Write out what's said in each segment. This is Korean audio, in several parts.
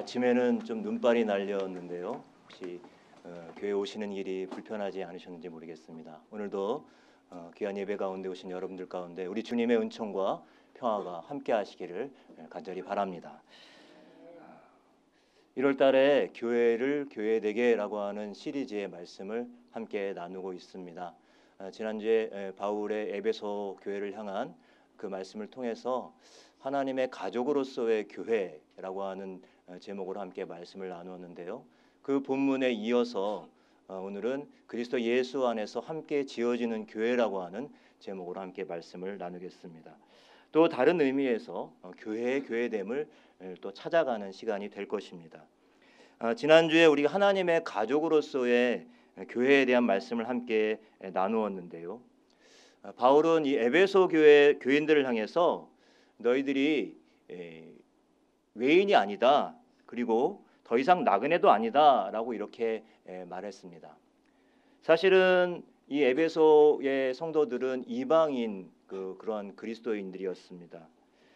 아침에는 좀 눈발이 날렸는데요. 혹시 교회 오시는 일이 불편하지 않으셨는지 모르겠습니다. 오늘도 귀한 예배 가운데 오신 여러분들 가운데 우리 주님의 은총과 평화가 함께 하시기를 간절히 바랍니다. 1월 달에 교회를 교회되게라고 하는 시리즈의 말씀을 함께 나누고 있습니다. 지난주에 바울의 에베소 교회를 향한 그 말씀을 통해서 하나님의 가족으로서의 교회라고 하는 제목으로 함께 말씀을 나누었는데요. 그 본문에 이어서 오늘은 그리스도 예수 안에서 함께 지어지는 교회라고 하는 제목으로 함께 말씀을 나누겠습니다. 또 다른 의미에서 교회의 교회됨을 또 찾아가는 시간이 될 것입니다. 지난주에 우리가 하나님의 가족으로서의 교회에 대한 말씀을 함께 나누었는데요. 바울은 이 에베소 교회 교인들을 향해서 너희들이 외인이 아니다. 그리고 더 이상 나그네도 아니다라고 이렇게 말했습니다. 사실은 이 에베소의 성도들은 이방인 그러한 그리스도인들이었습니다.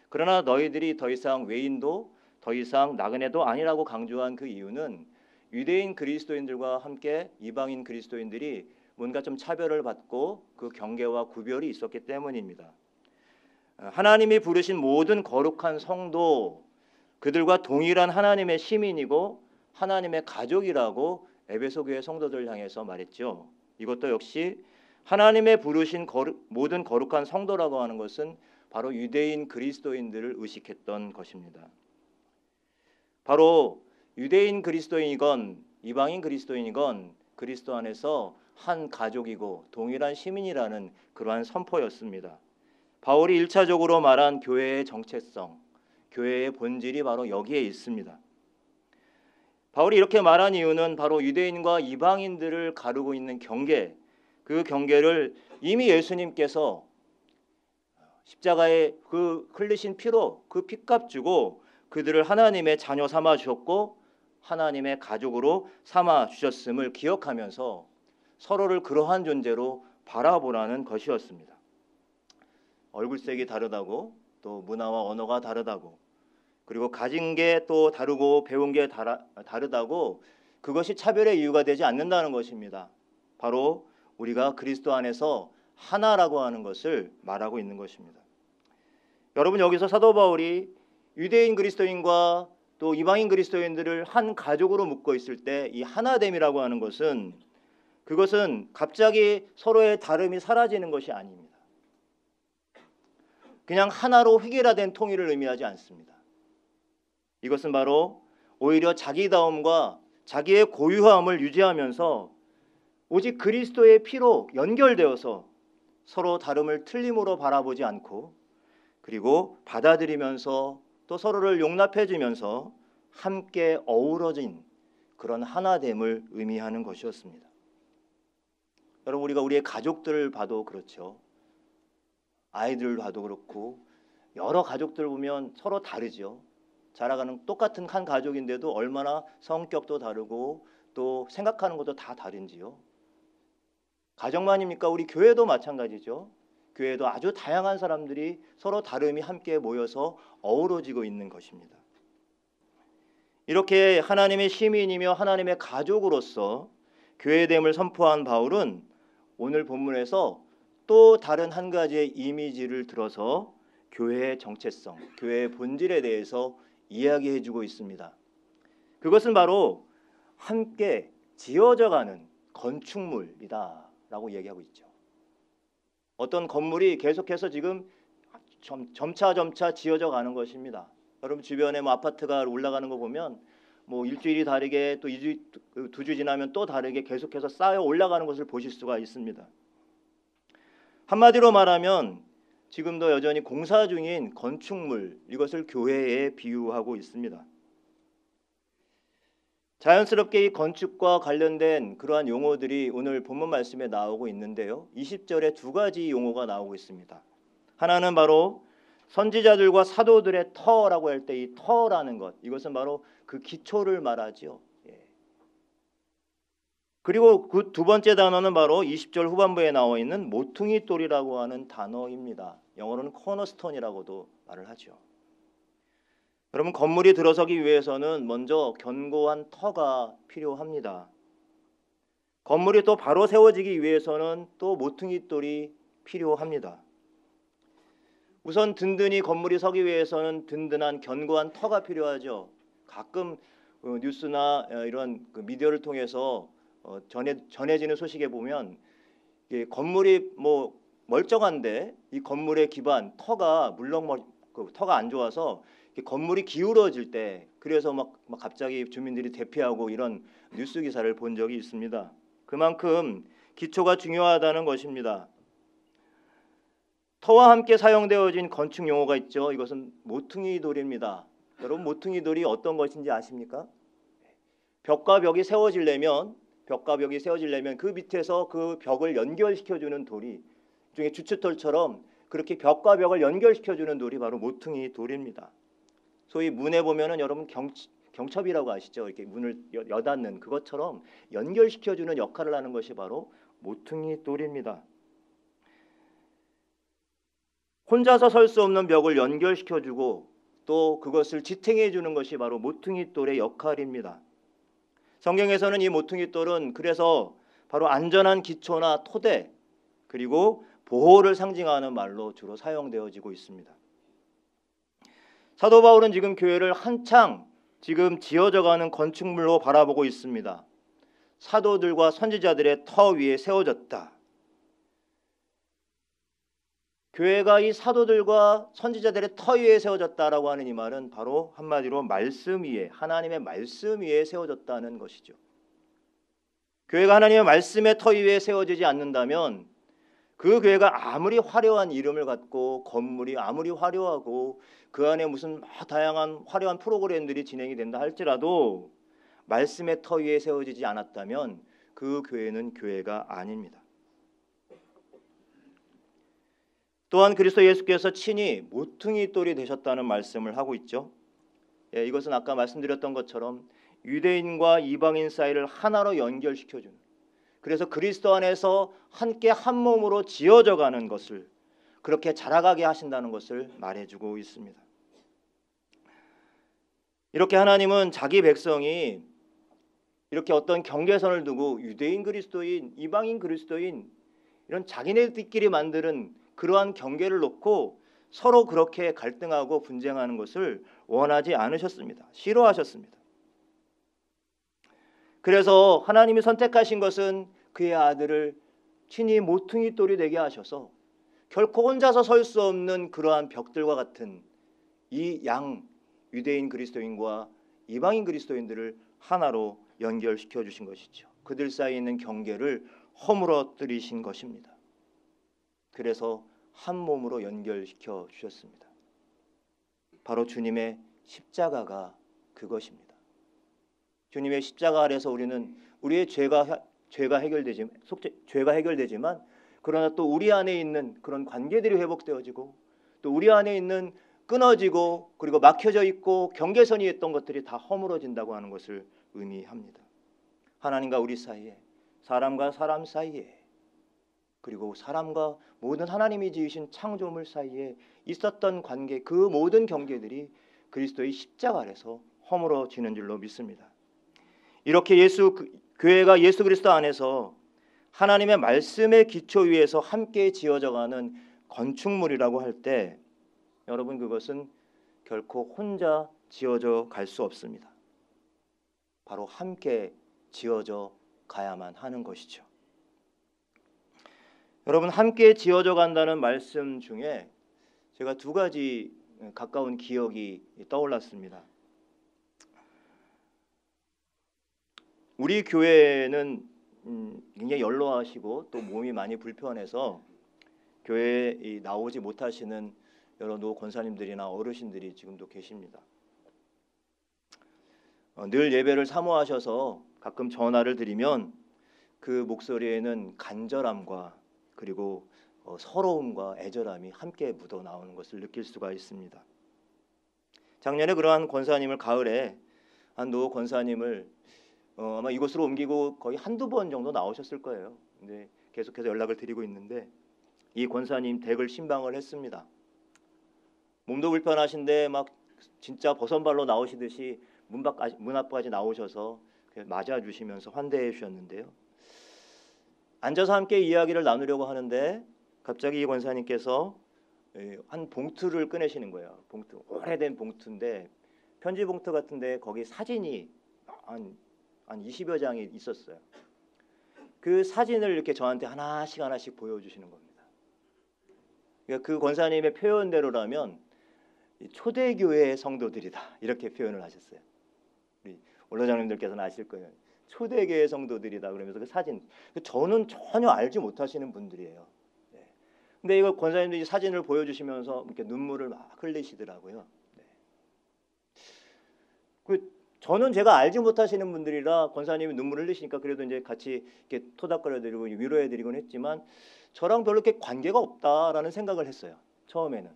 그러나 너희들이 더 이상 외인도 더 이상 나그네도 아니라고 강조한 그 이유는 유대인 그리스도인들과 함께 이방인 그리스도인들이 뭔가 좀 차별을 받고 그 경계와 구별이 있었기 때문입니다. 하나님이 부르신 모든 거룩한 성도, 그들과 동일한 하나님의 시민이고 하나님의 가족이라고 에베소 교회 성도들 향해서 말했죠. 이것도 역시 하나님의 부르신 모든 거룩한 성도라고 하는 것은 바로 유대인 그리스도인들을 의식했던 것입니다. 바로 유대인 그리스도인이건 이방인 그리스도인이건 그리스도 안에서 한 가족이고 동일한 시민이라는 그러한 선포였습니다. 바울이 1차적으로 말한 교회의 정체성, 교회의 본질이 바로 여기에 있습니다. 바울이 이렇게 말한 이유는 바로 유대인과 이방인들을 가르고 있는 경계, 그 경계를 이미 예수님께서 십자가에 그 흘리신 피로 그 피값 주고 그들을 하나님의 자녀 삼아 주셨고 하나님의 가족으로 삼아 주셨음을 기억하면서 서로를 그러한 존재로 바라보라는 것이었습니다. 얼굴색이 다르다고, 또 문화와 언어가 다르다고, 그리고 가진 게 또 다르고 배운 게 다르다고 그것이 차별의 이유가 되지 않는다는 것입니다. 바로 우리가 그리스도 안에서 하나라고 하는 것을 말하고 있는 것입니다. 여러분, 여기서 사도 바울이 유대인 그리스도인과 또 이방인 그리스도인들을 한 가족으로 묶고 있을 때 이 하나됨이라고 하는 것은 그것은 갑자기 서로의 다름이 사라지는 것이 아닙니다. 그냥 하나로 획일화된 통일을 의미하지 않습니다. 이것은 바로 오히려 자기다움과 자기의 고유함을 유지하면서 오직 그리스도의 피로 연결되어서 서로 다름을 틀림으로 바라보지 않고 그리고 받아들이면서 또 서로를 용납해주면서 함께 어우러진 그런 하나됨을 의미하는 것이었습니다. 여러분, 우리가 우리의 가족들을 봐도 그렇죠. 아이들을 봐도 그렇고 여러 가족들 보면 서로 다르죠. 자라가는 똑같은 한 가족인데도 얼마나 성격도 다르고 또 생각하는 것도 다 다른지요. 가정만입니까? 우리 교회도 마찬가지죠. 교회도 아주 다양한 사람들이 서로 다름이 함께 모여서 어우러지고 있는 것입니다. 이렇게 하나님의 시민이며 하나님의 가족으로서 교회됨을 선포한 바울은 오늘 본문에서 또 다른 한 가지의 이미지를 들어서 교회의 정체성, 교회의 본질에 대해서 이야기해주고 있습니다. 그것은 바로 함께 지어져가는 건축물이다라고 얘기하고 있죠. 어떤 건물이 계속해서 지금 점차 지어져 가는 것입니다. 여러분 주변에 아파트가 올라가는 거 보면 일주일이 다르게 또 2주, 2주 지나면 또 다르게 계속해서 쌓여 올라가는 것을 보실 수가 있습니다. 한마디로 말하면 지금도 여전히 공사 중인 건축물, 이것을 교회에 비유하고 있습니다. 자연스럽게 이 건축과 관련된 그러한 용어들이 오늘 본문 말씀에 나오고 있는데요. 20절에 두 가지 용어가 나오고 있습니다. 하나는 바로 선지자들과 사도들의 터라고 할 때 이 터라는 것, 이것은 바로 그 기초를 말하죠. 그리고 그 두 번째 단어는 바로 20절 후반부에 나와 있는 모퉁이 돌이라고 하는 단어입니다. 영어로는 코너스톤이라고도 말을 하죠. 여러분, 건물이 들어서기 위해서는 먼저 견고한 터가 필요합니다. 건물이 또 바로 세워지기 위해서는 또 모퉁이 돌이 필요합니다. 우선 든든히 건물이 서기 위해서는 든든한 견고한 터가 필요하죠. 가끔 뉴스나 이런 미디어를 통해서 전해지는 소식에 보면 건물이 뭐 멀쩡한데 이 건물의 기반 터가 터가 안 좋아서 건물이 기울어질 때 그래서 막 갑자기 주민들이 대피하고 이런 뉴스 기사를 본 적이 있습니다. 그만큼 기초가 중요하다는 것입니다. 터와 함께 사용되어진 건축 용어가 있죠. 이것은 모퉁이 돌입니다. 여러분, 모퉁이 돌이 어떤 것인지 아십니까? 벽과 벽이 세워지려면 그 밑에서 그 벽을 연결시켜주는 돌이 일종의 주춧돌처럼 그렇게 벽과 벽을 연결시켜주는 돌이 바로 모퉁이 돌입니다. 소위 문에 보면은 여러분 경첩이라고 아시죠? 이렇게 문을 여닫는 그것처럼 연결시켜주는 역할을 하는 것이 바로 모퉁이 돌입니다. 혼자서 설 수 없는 벽을 연결시켜주고 또 그것을 지탱해주는 것이 바로 모퉁이 돌의 역할입니다. 성경에서는 이 모퉁이 돌은 그래서 바로 안전한 기초나 토대 그리고 보호를 상징하는 말로 주로 사용되어지고 있습니다. 사도 바울은 지금 교회를 한창 지금 지어져가는 건축물로 바라보고 있습니다. 사도들과 선지자들의 터 위에 세워졌다. 교회가 이 사도들과 선지자들의 터 위에 세워졌다라고 하는 이 말은 바로 한마디로 말씀 위에, 하나님의 말씀 위에 세워졌다는 것이죠. 교회가 하나님의 말씀의 터 위에 세워지지 않는다면 그 교회가 아무리 화려한 이름을 갖고 건물이 아무리 화려하고 그 안에 무슨 다양한 화려한 프로그램들이 진행이 된다 할지라도 말씀의 터 위에 세워지지 않았다면 그 교회는 교회가 아닙니다. 또한 그리스도 예수께서 친히 모퉁이 돌이 되셨다는 말씀을 하고 있죠. 이것은 아까 말씀드렸던 것처럼 유대인과 이방인 사이를 하나로 연결시켜주는, 그래서 그리스도 안에서 함께 한 몸으로 지어져 가는 것을 그렇게 자라가게 하신다는 것을 말해주고 있습니다. 이렇게 하나님은 자기 백성이 이렇게 어떤 경계선을 두고 유대인 그리스도인, 이방인 그리스도인 이런 자기네들끼리 만드는 그러한 경계를 놓고 서로 그렇게 갈등하고 분쟁하는 것을 원하지 않으셨습니다. 싫어하셨습니다. 그래서 하나님이 선택하신 것은 그의 아들을 친히 모퉁이 돌이 되게 하셔서 결코 혼자서 설 수 없는 그러한 벽들과 같은 이 유대인 그리스도인과 이방인 그리스도인들을 하나로 연결시켜 주신 것이죠. 그들 사이에 있는 경계를 허물어뜨리신 것입니다. 그래서 한 몸으로 연결시켜 주셨습니다. 바로 주님의 십자가가 그것입니다. 주님의 십자가 아래서 우리는 우리의 죄가 해결되지만 그러나 또 우리 안에 있는 그런 관계들이 회복되어지고 또 우리 안에 있는 끊어지고 그리고 막혀져 있고 경계선이 있던 것들이 다 허물어진다고 하는 것을 의미합니다. 하나님과 우리 사이에, 사람과 사람 사이에, 그리고 사람과 모든 하나님이 지으신 창조물 사이에 있었던 관계, 그 모든 경계들이 그리스도의 십자가 아래서 허물어지는 줄로 믿습니다. 이렇게 교회가 예수 그리스도 안에서 하나님의 말씀의 기초 위에서 함께 지어져가는 건축물이라고 할 때 여러분, 그것은 결코 혼자 지어져 갈 수 없습니다. 바로 함께 지어져 가야만 하는 것이죠. 여러분, 함께 지어져 간다는 말씀 중에 제가 두 가지 가까운 기억이 떠올랐습니다. 우리 교회는 굉장히 연로하시고 또 몸이 많이 불편해서 교회에 나오지 못하시는 여러 노 권사님들이나 어르신들이 지금도 계십니다. 늘 예배를 사모하셔서 가끔 전화를 드리면 그 목소리에는 간절함과 그리고 서러움과 애절함이 함께 묻어 나오는 것을 느낄 수가 있습니다. 작년에 그러한 권사님을 가을에 한 노 권사님을 아마 이곳으로 옮기고 거의 한두 번 정도 나오셨을 거예요. 근데 계속해서 연락을 드리고 있는데 이 권사님 댁을 신방을 했습니다. 몸도 불편하신데 막 진짜 버선발로 나오시듯이 문 앞까지 나오셔서 맞아주시면서 환대해 주셨는데요. 앉아서 함께 이야기를 나누려고 하는데 갑자기 이 권사님께서 한 봉투를 꺼내시는 거예요. 봉투, 오래된 봉투인데 편지 봉투 같은데 거기 사진이 한 20여 장이 있었어요. 그 사진을 이렇게 저한테 하나씩 보여주시는 겁니다. 그러니까 그 권사님의 표현대로라면 초대교회 성도들이다 이렇게 표현을 하셨어요. 우리 원로장님들께서는 아실 거예요. 초대교회 성도들이다 그러면서 그 사진, 저는 전혀 알지 못하시는 분들이에요. 네. 근데 이거 권사님들이 사진을 보여주시면서 이렇게 눈물을 막 흘리시더라고요. 네. 저는 제가 알지 못하시는 분들이라 권사님이 눈물을 흘리시니까 그래도 이제 같이 이렇게 토닥거려드리고 위로해드리곤 했지만 저랑 별로 이렇게 관계가 없다라는 생각을 했어요. 처음에는.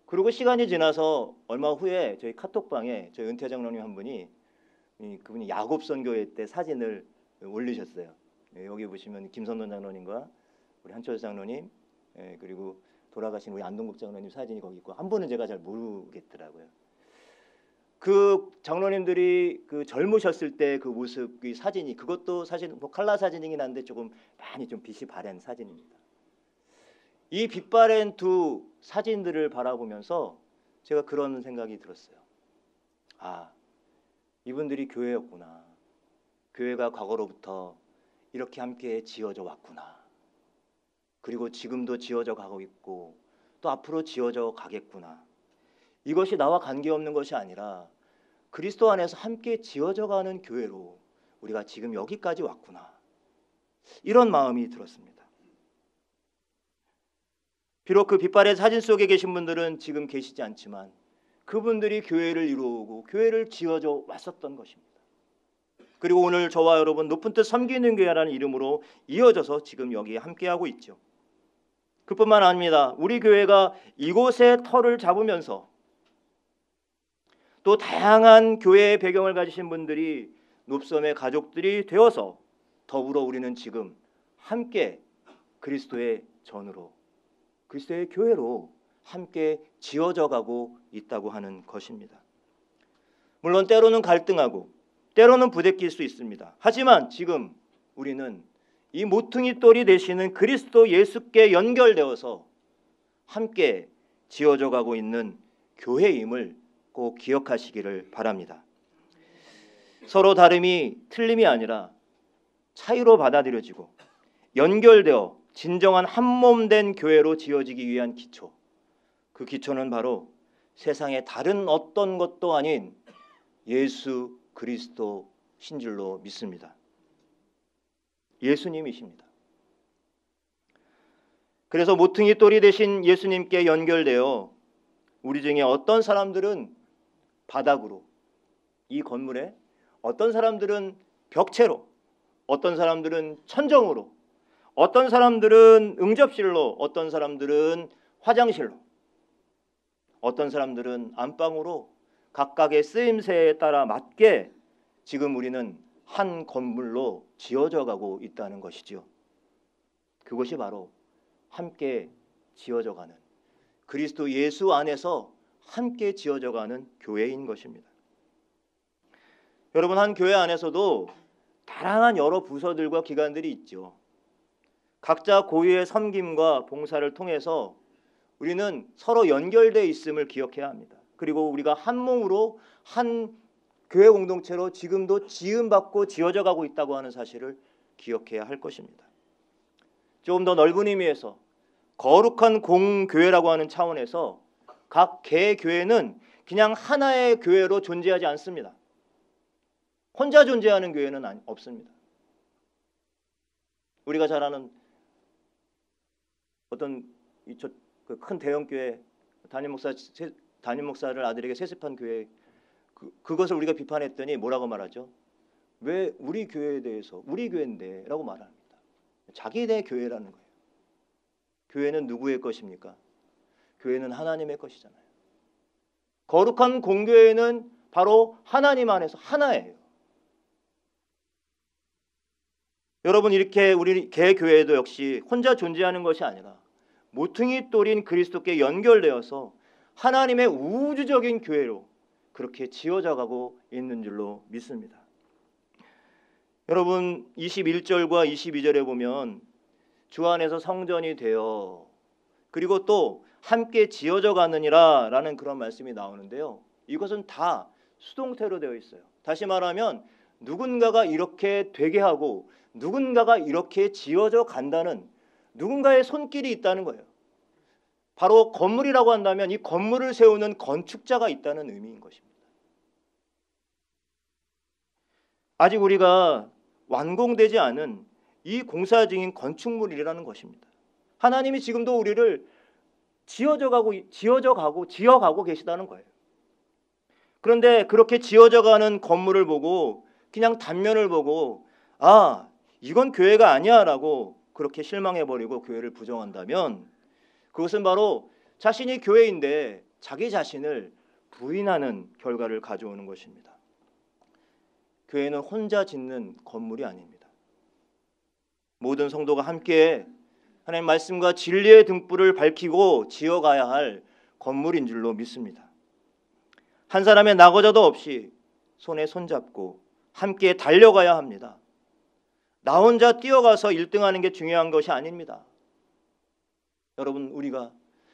그리고 시간이 지나서 얼마 후에 저희 카톡방에 저희 은퇴 장로님 한 분이 그분이 야곱 선교회 때 사진을 올리셨어요. 여기 보시면 김선돈 장로님과 우리 한철 장로님 그리고 돌아가신 우리 안동국 장로님 사진이 거기 있고 한 분은 제가 잘 모르겠더라고요. 그 장로님들이 그 젊으셨을 때 그 모습, 그 사진이 그것도 사실 뭐 칼라 사진이긴 한데 조금 많이 좀 빛이 바랜 사진입니다. 이 빛 바랜 두 사진들을 바라보면서 제가 그런 생각이 들었어요. 아, 이분들이 교회였구나. 교회가 과거로부터 이렇게 함께 지어져 왔구나. 그리고 지금도 지어져 가고 있고 또 앞으로 지어져 가겠구나. 이것이 나와 관계없는 것이 아니라 그리스도 안에서 함께 지어져 가는 교회로 우리가 지금 여기까지 왔구나. 이런 마음이 들었습니다. 비록 그 빛바랜 사진 속에 계신 분들은 지금 계시지 않지만 그분들이 교회를 이루고 교회를 지어져 왔었던 것입니다. 그리고 오늘 저와 여러분 높은 뜻 섬기는 교회라는 이름으로 이어져서 지금 여기에 함께하고 있죠. 그뿐만 아닙니다. 우리 교회가 이곳에 터를 잡으면서 또 다양한 교회의 배경을 가지신 분들이 높섬의 가족들이 되어서 더불어 우리는 지금 함께 그리스도의 전으로 그리스도의 교회로 함께 지어져 가고 있다고 하는 것입니다. 물론 때로는 갈등하고 때로는 부대낄 수 있습니다. 하지만 지금 우리는 이 모퉁이 돌이 되시는 그리스도 예수께 연결되어서 함께 지어져 가고 있는 교회임을 꼭 기억하시기를 바랍니다. 서로 다름이 틀림이 아니라 차이로 받아들여지고 연결되어 진정한 한몸된 교회로 지어지기 위한 기초, 그 기초는 바로 세상의 다른 어떤 것도 아닌 예수 그리스도 신줄로 믿습니다. 예수님이십니다. 그래서 모퉁이 돌이 되신 예수님께 연결되어 우리 중에 어떤 사람들은 바닥으로, 이 건물에 어떤 사람들은 벽체로, 어떤 사람들은 천정으로, 어떤 사람들은 응접실로, 어떤 사람들은 화장실로, 어떤 사람들은 안방으로 각각의 쓰임새에 따라 맞게 지금 우리는 한 건물로 지어져 가고 있다는 것이죠. 그것이 바로 함께 지어져 가는 그리스도 예수 안에서 함께 지어져 가는 교회인 것입니다. 여러분, 한 교회 안에서도 다양한 여러 부서들과 기관들이 있죠. 각자 고유의 섬김과 봉사를 통해서 우리는 서로 연결되어 있음을 기억해야 합니다. 그리고 우리가 한 몸으로 한 교회 공동체로 지금도 지음받고 지어져 가고 있다고 하는 사실을 기억해야 할 것입니다. 조금 더 넓은 의미에서 거룩한 공교회라고 하는 차원에서 각 개교회는 그냥 하나의 교회로 존재하지 않습니다. 혼자 존재하는 교회는 없습니다. 우리가 잘 아는 어떤 큰 대형교회 담임 목사를 아들에게 세습한 교회, 그것을 우리가 비판했더니 뭐라고 말하죠? 왜 우리 교회에 대해서 우리 교회인데 라고 말합니다. 자기네 교회라는 거예요. 교회는 누구의 것입니까? 교회는 하나님의 것이잖아요. 거룩한 공교회는 바로 하나님 안에서 하나예요. 여러분, 이렇게 우리 개교회도 역시 혼자 존재하는 것이 아니라 모퉁이 돌인 그리스도께 연결되어서 하나님의 우주적인 교회로 그렇게 지어져 가고 있는 줄로 믿습니다. 여러분 21절과 22절에 보면 주 안에서 성전이 되어 그리고 또 함께 지어져 가느니라 라는 그런 말씀이 나오는데요. 이것은 다 수동태로 되어 있어요. 다시 말하면 누군가가 이렇게 되게 하고 누군가가 이렇게 지어져 간다는 누군가의 손길이 있다는 거예요. 바로 건물이라고 한다면 이 건물을 세우는 건축자가 있다는 의미인 것입니다. 아직 우리가 완공되지 않은 이 공사 중인 건축물이라는 것입니다. 하나님이 지금도 우리를 지어가고 계시다는 거예요. 그런데 그렇게 지어져가는 건물을 보고 그냥 단면을 보고 아 이건 교회가 아니야 라고 그렇게 실망해버리고 교회를 부정한다면 그것은 바로 자신이 교회인데 자기 자신을 부인하는 결과를 가져오는 것입니다. 교회는 혼자 짓는 건물이 아닙니다. 모든 성도가 함께 하나님 말씀과 진리의 등불을 밝히고 지어가야 할 건물인 줄로 믿습니다. 한 사람의 낙오자도 없이 손에 손잡고 함께 달려가야 합니다. 나 혼자 뛰어가서 1등하는 게 중요한 것이 아닙니다. 여러분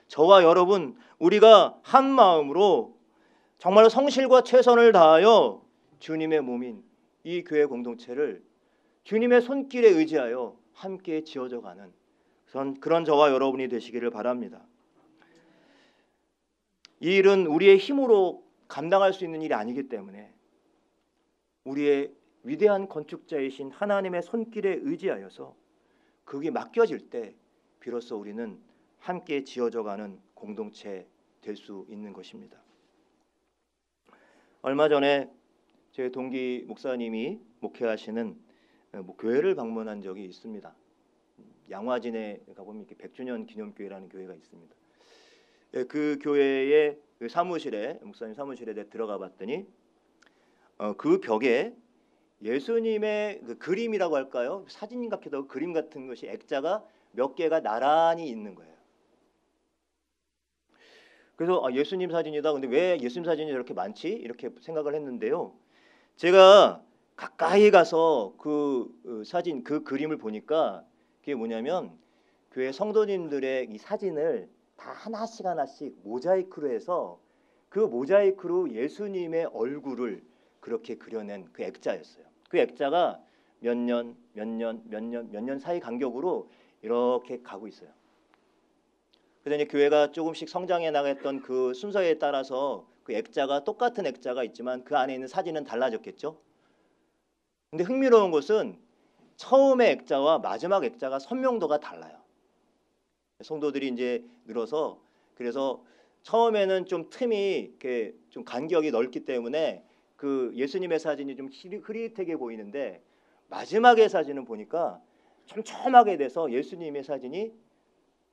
저와 여러분 우리가 한 마음으로 정말 성실과 최선을 다하여 주님의 몸인 이 교회 공동체를 주님의 손길에 의지하여 함께 지어져가는 그런 저와 여러분이 되시기를 바랍니다. 이 일은 우리의 힘으로 감당할 수 있는 일이 아니기 때문에 우리의 위대한 건축자이신 하나님의 손길에 의지하여서 그게 맡겨질 때 비로소 우리는 함께 지어져가는 공동체 될 수 있는 것입니다. 얼마 전에 제 동기 목사님이 목회하시는 교회를 방문한 적이 있습니다. 양화진에 가보면 이렇게 100주년 기념교회라는 교회가 있습니다. 그 교회의 사무실에 목사님 사무실에 들어가 봤더니 그 벽에 예수님의 그 그림이라고 할까요? 사진 같기도 하고 그림 같은 것이 액자가 몇 개가 나란히 있는 거예요. 그래서 예수님 사진이다. 근데 왜 예수님 사진이 이렇게 많지? 이렇게 생각을 했는데요. 제가 가까이 가서 그 사진, 그 그림을 보니까 그게 뭐냐면 교회 성도님들의 이 사진을 다 하나씩 모자이크로 해서 그 모자이크로 예수님의 얼굴을 그렇게 그려낸 그 액자였어요. 그 액자가 몇 년 사이 간격으로 이렇게 가고 있어요. 그래서 이제 교회가 조금씩 성장해 나갔던 그 순서에 따라서 그 액자가 똑같은 액자가 있지만 그 안에 있는 사진은 달라졌겠죠. 근데 흥미로운 것은 처음의 액자와 마지막 액자가 선명도가 달라요. 성도들이 이제 늘어서 그래서 처음에는 좀 틈이 이렇게 좀 간격이 넓기 때문에 그 예수님의 사진이 좀 흐릿하게 보이는데 마지막의 사진은 보니까 촘촘하게 돼서 예수님의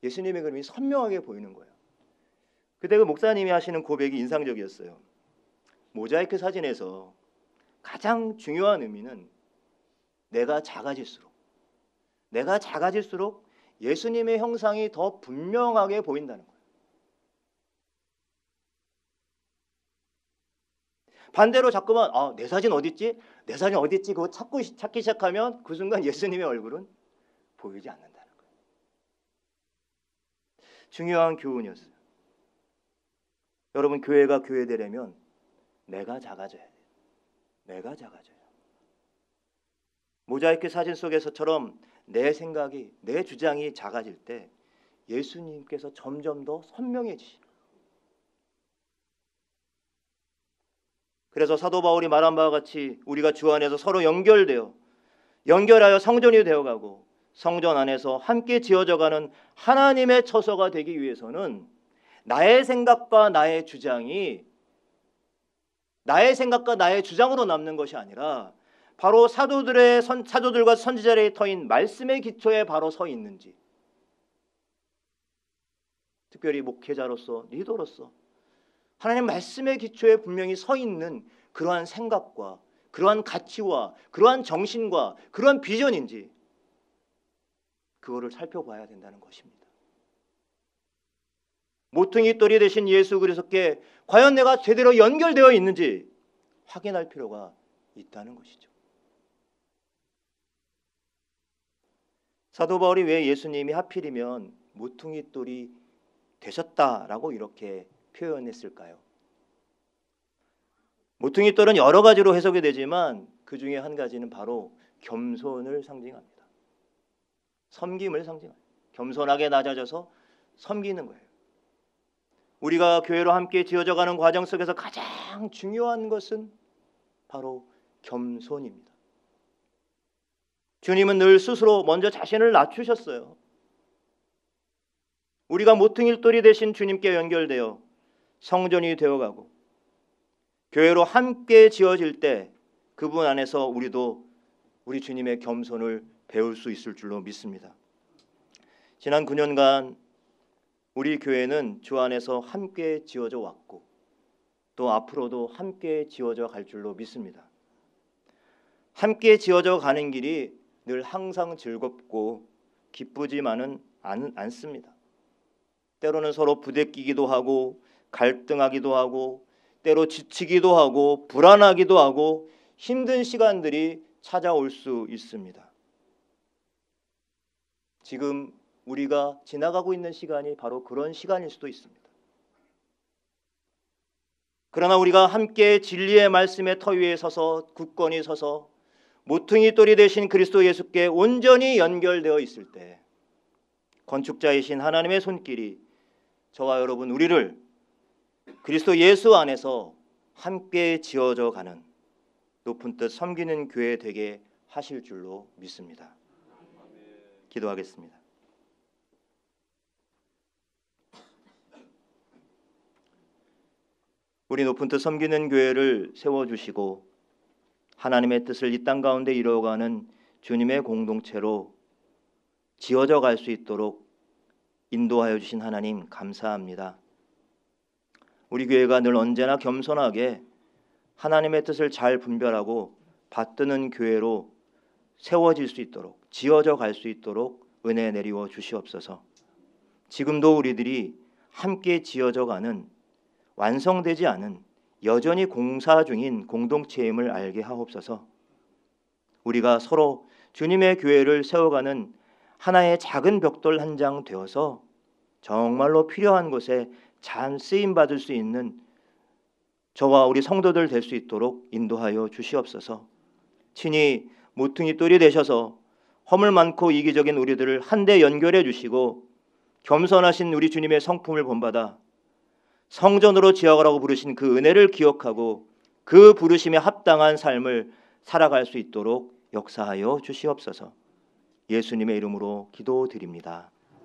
그림이 선명하게 보이는 거예요. 그때 그 목사님이 하시는 고백이 인상적이었어요. 모자이크 사진에서 가장 중요한 의미는 내가 작아질수록 예수님의 형상이 더 분명하게 보인다는 거예요. 반대로 자꾸만 내 사진 어디 있지? 그거 찾기 시작하면 그 순간 예수님의 얼굴은 보이지 않는다는 거예요. 중요한 교훈이었어요. 여러분 교회가 교회되려면 내가 작아져야 돼요. 내가 작아져요. 모자이크 사진 속에서처럼 내 생각이, 내 주장이 작아질 때 예수님께서 점점 더 선명해지시는 거예요. 그래서 사도 바울이 말한 바와 같이 우리가 주 안에서 서로 연결하여 성전이 되어가고 성전 안에서 함께 지어져가는 하나님의 처소가 되기 위해서는 나의 생각과 나의 주장으로 남는 것이 아니라 바로 사도들과 선지자의 터인 말씀의 기초에 바로 서 있는지, 특별히 목회자로서 리더로서 하나님 말씀의 기초에 분명히 서 있는 그러한 생각과 그러한 가치와 그러한 정신과 그러한 비전인지 그거를 살펴봐야 된다는 것입니다. 모퉁이 돌이 되신 예수 그리스도께 과연 내가 제대로 연결되어 있는지 확인할 필요가 있다는 것이죠. 사도 바울이 왜 예수님이 하필이면 모퉁이 돌이 되셨다라고 이렇게 표현했을까요? 모퉁이 돌은 여러 가지로 해석이 되지만 그 중에 한 가지는 바로 겸손을 상징합니다. 섬김을 상징합니다. 겸손하게 낮아져서 섬기는 거예요. 우리가 교회로 함께 지어져가는 과정 속에서 가장 중요한 것은 바로 겸손입니다. 주님은 늘 스스로 먼저 자신을 낮추셨어요. 우리가 모퉁이돌이 되신 주님께 연결되어 성전이 되어가고 교회로 함께 지어질 때 그분 안에서 우리도 우리 주님의 겸손을 배울 수 있을 줄로 믿습니다. 지난 9년간 우리 교회는 주 안에서 함께 지어져 왔고 또 앞으로도 함께 지어져 갈 줄로 믿습니다. 함께 지어져 가는 길이 늘 항상 즐겁고 기쁘지만은 않습니다. 때로는 서로 부대끼기도 하고 갈등하기도 하고 때로 지치기도 하고 불안하기도 하고 힘든 시간들이 찾아올 수 있습니다. 지금 우리가 지나가고 있는 시간이 바로 그런 시간일 수도 있습니다. 그러나 우리가 함께 진리의 말씀의 터 위에 서서 굳건히 서서 모퉁이 돌이 되신 그리스도 예수께 온전히 연결되어 있을 때 건축자이신 하나님의 손길이 저와 여러분 우리를 그리스도 예수 안에서 함께 지어져 가는 높은 뜻 섬기는 교회 되게 하실 줄로 믿습니다. 기도하겠습니다. 우리 높은 뜻 섬기는 교회를 세워주시고 하나님의 뜻을 이 땅 가운데 이루어가는 주님의 공동체로 지어져 갈 수 있도록 인도하여 주신 하나님 감사합니다. 우리 교회가 늘 언제나 겸손하게 하나님의 뜻을 잘 분별하고 받드는 교회로 세워질 수 있도록 지어져 갈 수 있도록 은혜 내리워 주시옵소서. 지금도 우리들이 함께 지어져 가는 완성되지 않은 여전히 공사 중인 공동체임을 알게 하옵소서. 우리가 서로 주님의 교회를 세워가는 하나의 작은 벽돌 한 장 되어서 정말로 필요한 곳에 잘 쓰임받을 수 있는 저와 우리 성도들 될 수 있도록 인도하여 주시옵소서. 친히 모퉁이 돌이 되셔서 허물 많고 이기적인 우리들을 한데 연결해 주시고 겸손하신 우리 주님의 성품을 본받아 성전으로 지어가라고 부르신 그 은혜를 기억하고 그 부르심에 합당한 삶을 살아갈 수 있도록 역사하여 주시옵소서. 예수님의 이름으로 기도드립니다.